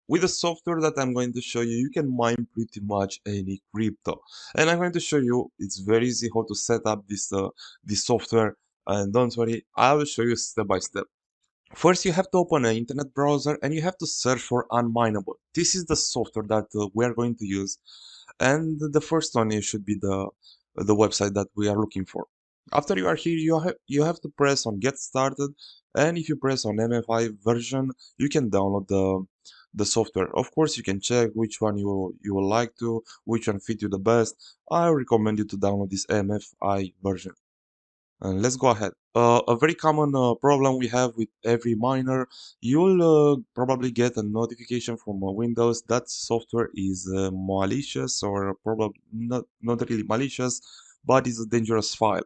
With the software that I'm going to show you, you can mine pretty much any crypto. And I'm going to show you, it's very easy how to set up this software. And don't worry, I will show you step by step. First, you have to open an internet browser and you have to search for UnMineable. This is the software that we are going to use. And the first one should be the website that we are looking for. After you are here, you have to press on Get Started, and if you press on MFI version, you can download the software. Of course, you can check which one you would like to, which one fit you the best. I recommend you to download this MFI version. And let's go ahead. A very common problem we have with every miner, you'll probably get a notification from Windows that software is malicious, or probably not really malicious, but is a dangerous file.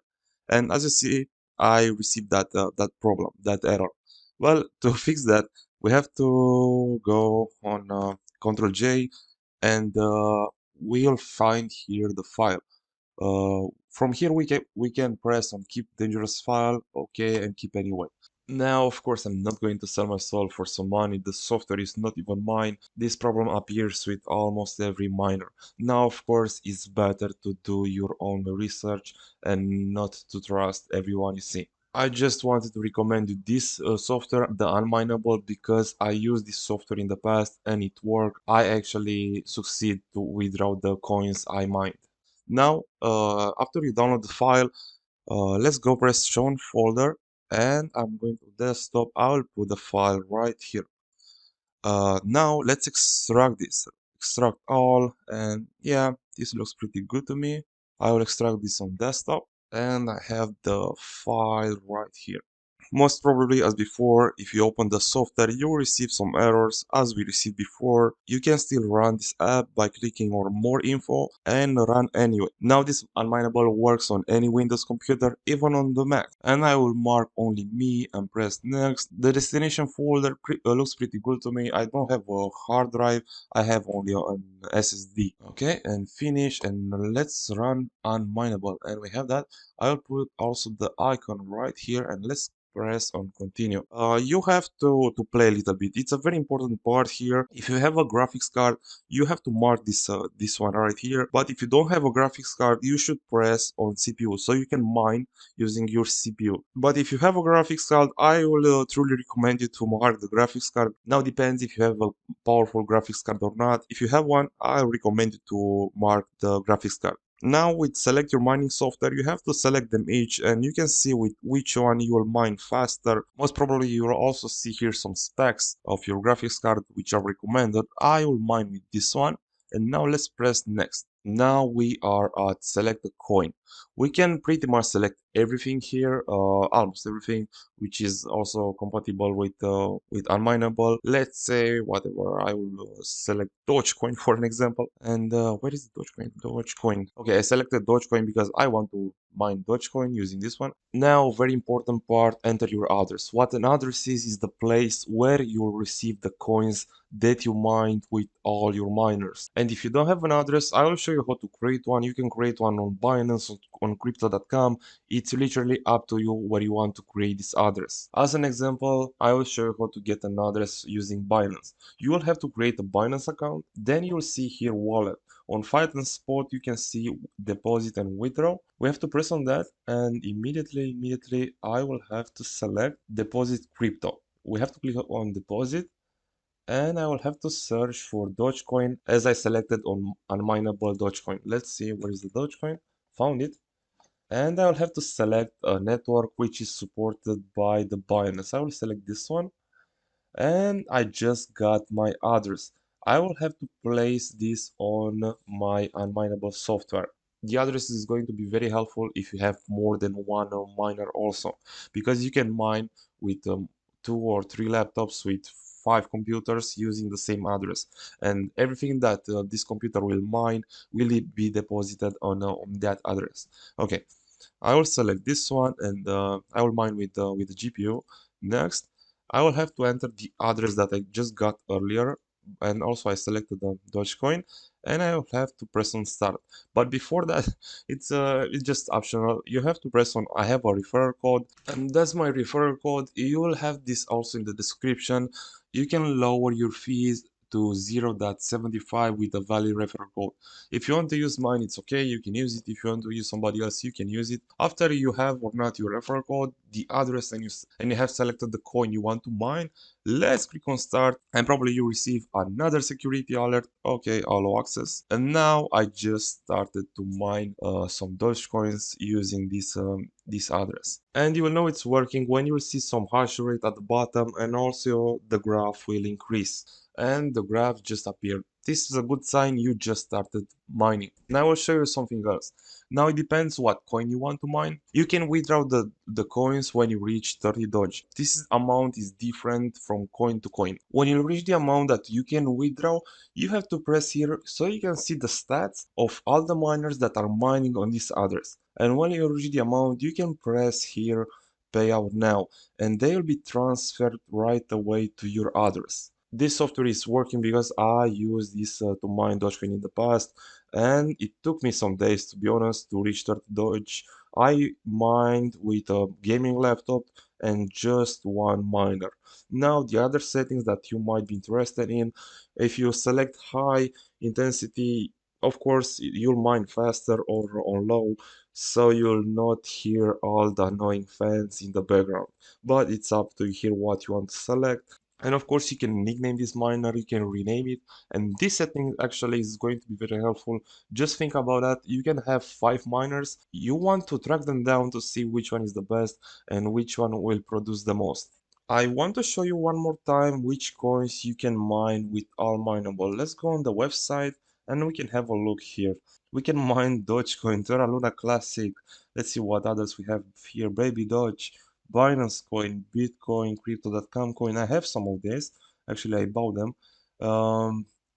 And as you see, I received that problem, that error. Well, to fix that, we have to go on Control J, and we'll find here the file. From here we can press on keep dangerous file, okay, and keep anyway. Now, of course, I'm not going to sell my soul for some money. The software is not even mine. This problem appears with almost every miner. Now, of course, it's better to do your own research and not to trust everyone you see. I just wanted to recommend you this software, the UnMineable, because I used this software in the past and it worked. I actually succeed to withdraw the coins I mined. Now, after you download the file, let's go press show in folder, and I'm going to desktop. I'll put the file right here. Now let's extract this. Extract all, and yeah, this looks pretty good to me. I will extract this on desktop, and I have the file right here. Most probably, as before, if you open the software, you will receive some errors as we received before. You can still run this app by clicking on more info and run anyway. Now this UnMineable works on any Windows computer, even on the Mac. And I will mark only me and press next. The destination folder looks pretty good to me. I don't have a hard drive, I have only an SSD. Okay, and finish, and let's run UnMineable, and we have that. I'll put also the icon right here, and let's press on continue. You have to play a little bit. It's a very important part here. If you have a graphics card, you have to mark this one right here. But if you don't have a graphics card, you should press on CPU so you can mine using your CPU. But if you have a graphics card, I will truly recommend you to mark the graphics card. Now depends if you have a powerful graphics card or not. If you have one, I recommend you to mark the graphics card. Now with select your mining software, you have to select them each, and you can see with which one you will mine faster. Most probably you will also see here some specs of your graphics card which are recommended. I will mine with this one, and now let's press next. Now we are at select a coin. We can pretty much select everything here, almost everything, which is also compatible with UnMineable. Let's say whatever. I will select Dogecoin for an example. And where is the Dogecoin? Dogecoin. Okay, I selected Dogecoin because I want to mine Dogecoin using this one. Now, very important part: enter your address. What an address is the place where you'll receive the coins that you mined with all your miners. And if you don't have an address, I will show you how to create one. You can create one on Binance, on crypto.com. It's literally up to you where you want to create this address. As an example, I will show you how to get an address using Binance. You will have to create a Binance account, then you'll see here wallet. On Fight and Spot, you can see deposit and withdraw. We have to press on that, and immediately I will have to select deposit crypto. We have to click on deposit, and I will have to search for Dogecoin as I selected on UnMineable Dogecoin. Let's see, where is the Dogecoin? Found it. And I will have to select a network which is supported by the Binance. I will select this one, and I just got my address. I will have to place this on my UnMineable software. The address is going to be very helpful if you have more than one miner also, because you can mine with 2 or 3 laptops with 5 computers using the same address, and everything that this computer will mine will be deposited on that address. Okay, I will select this one, and I will mine with the GPU. Next, I will have to enter the address that I just got earlier, and also I selected the Dogecoin, and I will have to press on start. But before that, it's just optional. You have to press on I have a referral code, and that's my referral code. You will have this also in the description. You can lower your fees to 0.75 with a valid referral code. If you want to use mine, it's okay, you can use it. If you want to use somebody else, you can use it. After you have or not your referral code, the address, and you have selected the coin you want to mine, let's click on start, and probably you receive another security alert. Okay, allow access. And now I just started to mine some Dogecoins using this address. And you will know it's working when you will see some hash rate at the bottom, and also the graph will increase. And the graph just appeared. This is a good sign you just started mining. Now I will show you something else. Now it depends what coin you want to mine. You can withdraw the coins when you reach 30 Doge. This amount is different from coin to coin. When you reach the amount that you can withdraw, you have to press here so you can see the stats of all the miners that are mining on this address. And when you reach the amount, you can press here payout now, and they will be transferred right away to your address. This software is working because I used this to mine Dogecoin in the past, and it took me some days, to be honest, to reach 30 Doge. I mined with a gaming laptop and just one miner. Now the other settings that you might be interested in, if you select high intensity, of course you'll mine faster, or on low, so you'll not hear all the annoying fans in the background. But it's up to you here what you want to select. And of course you can nickname this miner, you can rename it, and this setting actually is going to be very helpful. Just think about that. You can have 5 miners, you want to track them down to see which one is the best and which one will produce the most. I want to show you one more time which coins you can mine with UnMineable. Let's go on the website and we can have a look here. We can mine Dogecoin, Terra Luna Classic. Let's see what others we have here. Baby Doge, Binance Coin, Bitcoin, Crypto.com coin. I have some of these. Actually, I bought them.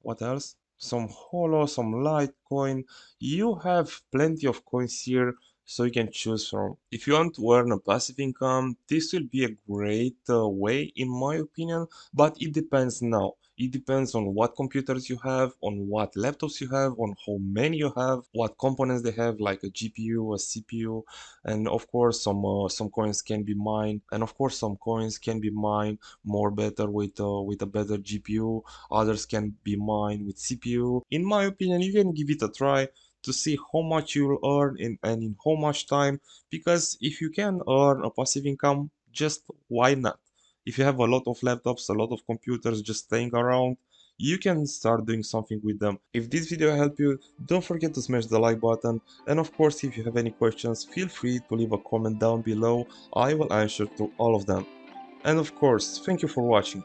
What else? Some Holo, some Litecoin. You have plenty of coins here, so you can choose from. If you want to earn a passive income, this will be a great way, in my opinion, but it depends now. It depends on what computers you have, on what laptops you have, on how many you have, what components they have, like a GPU, a CPU, and of course some coins can be mined, and of course some coins can be mined more better with a better GPU. Others can be mined with CPU. In my opinion, you can give it a try to see how much you will earn and in how much time, because if you can earn a passive income, just why not? If you have a lot of laptops, a lot of computers just staying around, you can start doing something with them. If this video helped you, don't forget to smash the like button, and of course if you have any questions, feel free to leave a comment down below. I will answer to all of them. And of course, thank you for watching.